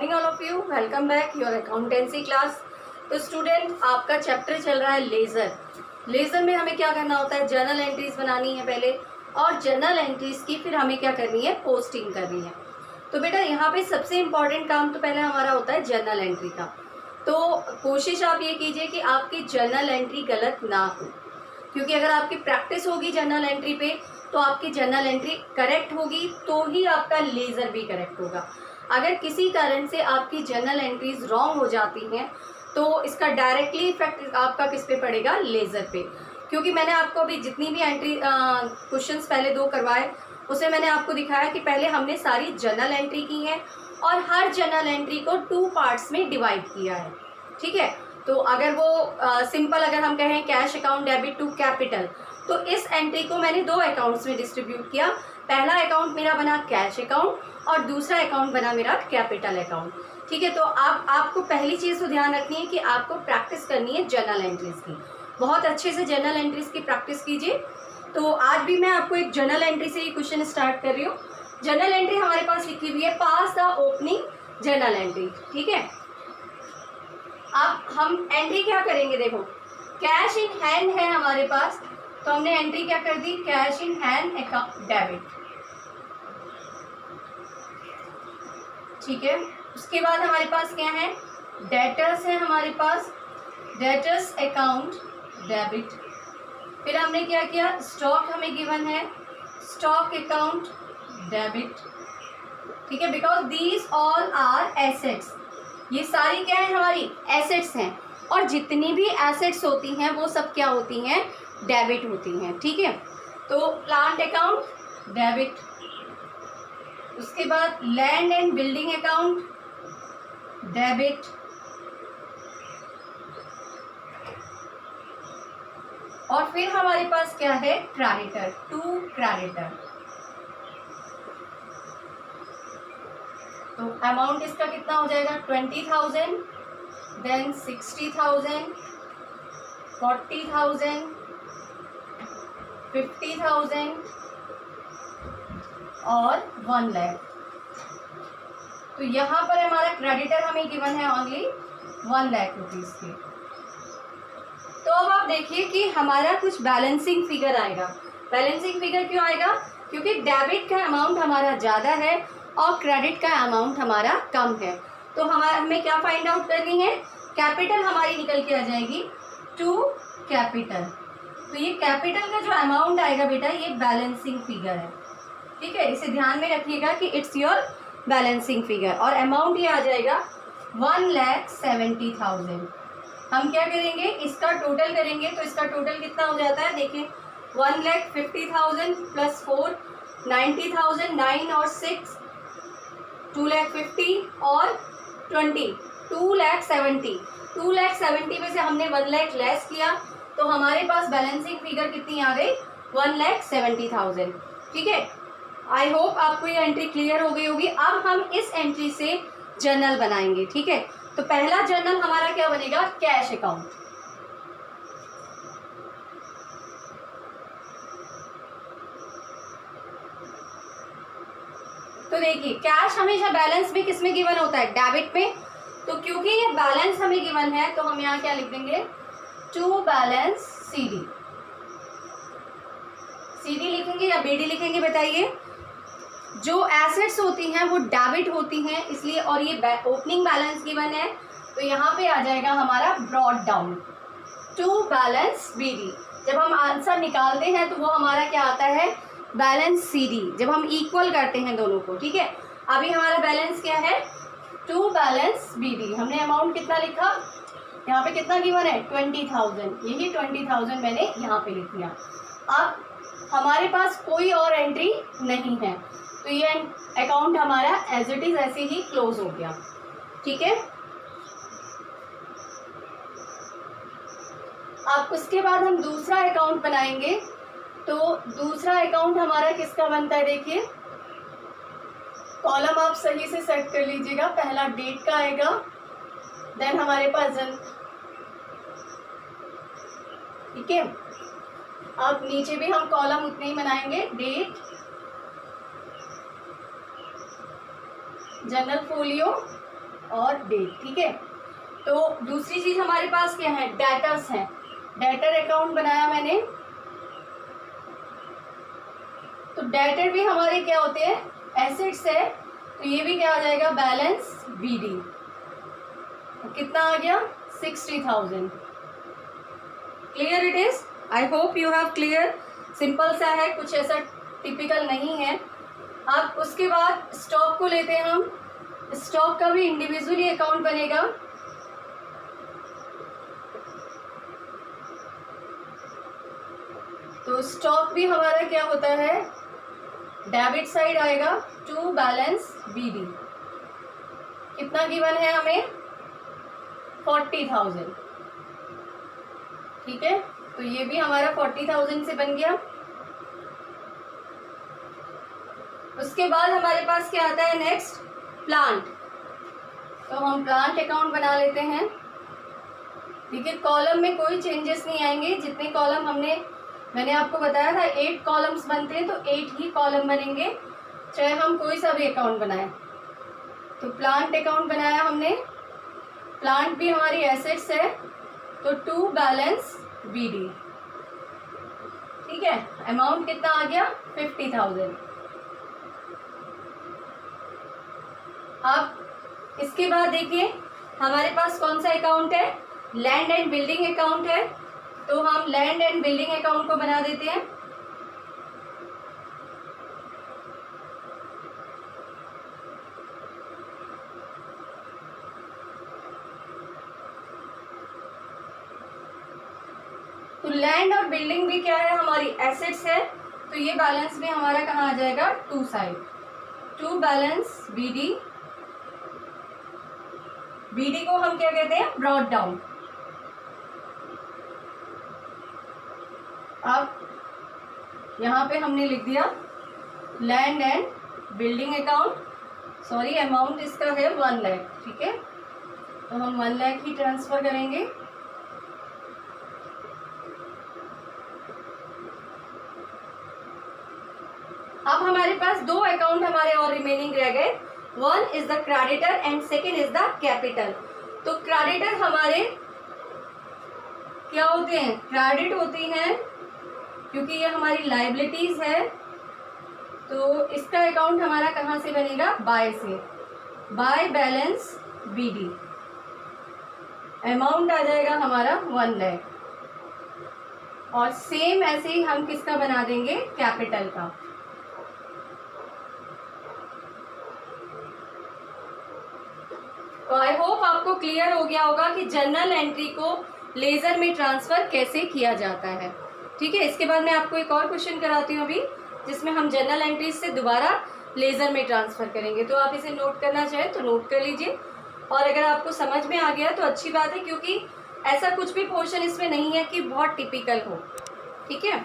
Morning all of you, welcome back your accountancy class. तो student, आपका chapter चल रहा है लेज़र। लेज़र में हमें क्या करना होता है, जर्नल एंट्रीज बनानी है पहले, और जर्नल एंट्रीज की फिर हमें क्या करनी है, पोस्टिंग करनी है। तो बेटा यहाँ पे सबसे इम्पॉर्टेंट काम तो पहले हमारा होता है जर्नल एंट्री का। तो कोशिश आप ये कीजिए कि आपकी जर्नल एंट्री गलत ना हो, क्योंकि अगर आपकी प्रैक्टिस होगी जर्नल एंट्री पे तो आपकी जर्नल एंट्री करेक्ट होगी, तो ही आपका लेज़र भी करेक्ट होगा। अगर किसी कारण से आपकी जर्नल एंट्रीज रॉन्ग हो जाती हैं तो इसका डायरेक्टली इफेक्ट आपका किस पे पड़ेगा, लेज़र पे। क्योंकि मैंने आपको अभी जितनी भी एंट्री क्वेश्चंस पहले 2 करवाए, उसे मैंने आपको दिखाया कि पहले हमने सारी जर्नल एंट्री की है और हर जर्नल एंट्री को 2 पार्ट्स में डिवाइड किया है। ठीक है, तो अगर वो सिंपल अगर हम कहें cash account debit to capital, तो इस एंट्री को मैंने 2 अकाउंट्स में डिस्ट्रीब्यूट किया। पहला अकाउंट मेरा बना कैश अकाउंट और दूसरा अकाउंट बना मेरा कैपिटल अकाउंट। ठीक है, तो आपको पहली चीज़ तो ध्यान रखनी है कि आपको प्रैक्टिस करनी है जर्नल एंट्रीज की। बहुत अच्छे से जर्नल एंट्रीज की प्रैक्टिस कीजिए। तो आज भी मैं आपको एक जर्नल एंट्री से ही क्वेश्चन स्टार्ट कर रही हूँ। जर्नल एंट्री हमारे पास लिखी हुई है, पास द ओपनिंग जर्नल एंट्री। ठीक है, अब हम एंट्री क्या करेंगे, देखो कैश इन हैंड है हमारे पास, तो हमने एंट्री क्या कर दी, cash in hand account debit. ठीक है, उसके बाद हमारे पास क्या है, डेटर्स है हमारे पास, डेटर्स अकाउंट डेबिट। फिर हमने क्या किया, स्टॉक हमें गिवन है, स्टॉक अकाउंट डेबिट। ठीक है, because these all are assets, ये सारी क्या है, हमारी एसेट्स हैं, और जितनी भी एसेट्स होती हैं वो सब क्या होती हैं, डेबिट होती हैं। ठीक है, तो प्लांट अकाउंट डेबिट, उसके बाद land and building account debit, और फिर हमारे पास क्या है, क्रेडिटर टू क्रेडिटर। तो अमाउंट इसका कितना हो जाएगा, 20,000, देन 60,000, 40,000, 50,000 और 1 लाख। तो यहाँ पर हमारा क्रेडिटर हमें गिवन है ओनली 1 लाख रुपीज़ की। तो अब आप देखिए कि हमारा कुछ बैलेंसिंग फिगर आएगा। बैलेंसिंग फिगर क्यों आएगा, क्योंकि डेबिट का अमाउंट हमारा ज़्यादा है और क्रेडिट का अमाउंट हमारा कम है। तो हमें क्या फाइंड आउट करनी है, कैपिटल हमारी निकल के आ जाएगी टू कैपिटल। तो ये कैपिटल का जो अमाउंट आएगा बेटा, ये बैलेंसिंग फिगर है। ठीक है, इसे ध्यान में रखिएगा कि इट्स योर बैलेंसिंग फिगर, और अमाउंट ये आ जाएगा 1,70,000। हम क्या करेंगे, इसका टोटल करेंगे, तो इसका टोटल कितना हो जाता है, देखिए 1,50,000 प्लस 4 90,000, 9 और 6 2,50,000 और 20 2,70,000। 2,70,000 में से हमने 1 लाख लेस किया, तो हमारे पास बैलेंसिंग फिगर कितनी आ गई, 1,70,000। ठीक है, आई होप आपको ये एंट्री क्लियर हो गई होगी। अब हम इस एंट्री से जर्नल बनाएंगे। ठीक है, तो पहला जर्नल हमारा क्या बनेगा, कैश अकाउंट। तो देखिए कैश हमेशा बैलेंस में किस में गिवन होता है, डेबिट में। तो क्योंकि ये बैलेंस हमें गिवन है, तो हम यहाँ क्या लिख देंगे, टू बैलेंस सीडी। सीडी लिखेंगे या बीडी लिखेंगे, बताइए। जो एसेट्स होती हैं वो डेबिट होती हैं, इसलिए, और ये ओपनिंग बैलेंस गिवन है, तो यहाँ पे आ जाएगा हमारा brought down to balance BD. जब हम आंसर निकालते हैं तो वो हमारा क्या आता है, बैलेंस सीडी, जब हम इक्वल करते हैं दोनों को। ठीक है, अभी हमारा बैलेंस क्या है, टू बैलेंस बीडी। हमने अमाउंट कितना लिखा, यहाँ पे कितना गिवन है, 20,000, यही 20,000 मैंने यहाँ पे लिख दिया। अब हमारे पास कोई और एंट्री नहीं है, तो ये अकाउंट हमारा एज इट इज ऐसे ही क्लोज हो गया। ठीक है, अब उसके बाद हम दूसरा अकाउंट बनाएंगे। तो दूसरा अकाउंट हमारा किसका बनता है, देखिए कॉलम आप सही से सेट कर लीजिएगा। पहला डेट का आएगा, देन हमारे पास ठीक है, अब नीचे भी हम कॉलम उतने ही बनाएंगे, डेट, जनरल फोलियो, और डेट, ठीक है। तो दूसरी चीज़ हमारे पास क्या है, डेटर्स हैं। डेटर अकाउंट बनाया मैंने, तो डेटर भी हमारे क्या होते हैं, एसेट्स है, तो ये भी क्या आ जाएगा, बैलेंस बीडी। तो कितना आ गया, 60,000। Clear it is, I hope you have clear. Simple सा है, कुछ ऐसा टिपिकल नहीं है। अब उसके बाद स्टॉक को लेते हैं हम। स्टॉक का भी इंडिविजुअली अकाउंट बनेगा। तो स्टॉक भी हमारा क्या होता है, डेबिट साइड आएगा, टू बैलेंस बीडी। कितना गिवन है हमें, 40,000, ठीक है। तो ये भी हमारा 40,000 से बन गया। उसके बाद हमारे पास क्या आता है नेक्स्ट, प्लांट। तो हम प्लांट अकाउंट बना लेते हैं। देखिए कॉलम में कोई चेंजेस नहीं आएंगे, जितने कॉलम मैंने आपको बताया था 8 कॉलम्स बनते हैं, तो 8 ही कॉलम बनेंगे, चाहे हम कोई सा भी अकाउंट बनाएं। तो प्लांट अकाउंट बनाया हमने, प्लांट भी हमारी एसेट्स है, तो टू बैलेंस बीडी, ठीक है। अमाउंट कितना आ गया, 50,000। अब इसके बाद देखिए हमारे पास कौन सा अकाउंट है, लैंड एंड बिल्डिंग अकाउंट है। तो हम लैंड एंड बिल्डिंग अकाउंट को बना देते हैं। तो लैंड और बिल्डिंग भी क्या है, हमारी एसेट्स है, तो ये बैलेंस भी हमारा कहाँ आ जाएगा, to side, to balance BD. BD को हम क्या कहते हैं, ब्रॉट डाउन। अब यहाँ पे हमने लिख दिया land and building account, sorry amount इसका है 1 लाख, ठीक है। तो हम 1 लाख ही ट्रांसफर करेंगे। अब हमारे पास 2 अकाउंट हमारे और रिमेनिंग रह गए। One is the creditor and second is the capital. तो क्रेडिटर हमारे क्या होते हैं, क्रेडिट होती हैं, क्योंकि ये हमारी लाइबिलिटीज है। तो इसका अकाउंट हमारा कहाँ से बनेगा, बाय से, बाय बैलेंस बीडी। अमाउंट आ जाएगा हमारा 1 लाख। और सेम ऐसे ही हम किसका बना देंगे, कैपिटल का। तो आई होप आपको क्लियर हो गया होगा कि जर्नल एंट्री को लेजर में ट्रांसफर कैसे किया जाता है, ठीक है। इसके बाद मैं आपको एक और क्वेश्चन कराती हूँ अभी, जिसमें हम जर्नल एंट्रीज से दोबारा लेजर में ट्रांसफर करेंगे। तो आप इसे नोट करना चाहें तो नोट कर लीजिए, और अगर आपको समझ में आ गया तो अच्छी बात है, क्योंकि ऐसा कुछ भी पोर्शन इसमें नहीं है कि बहुत टिपिकल हो, ठीक है।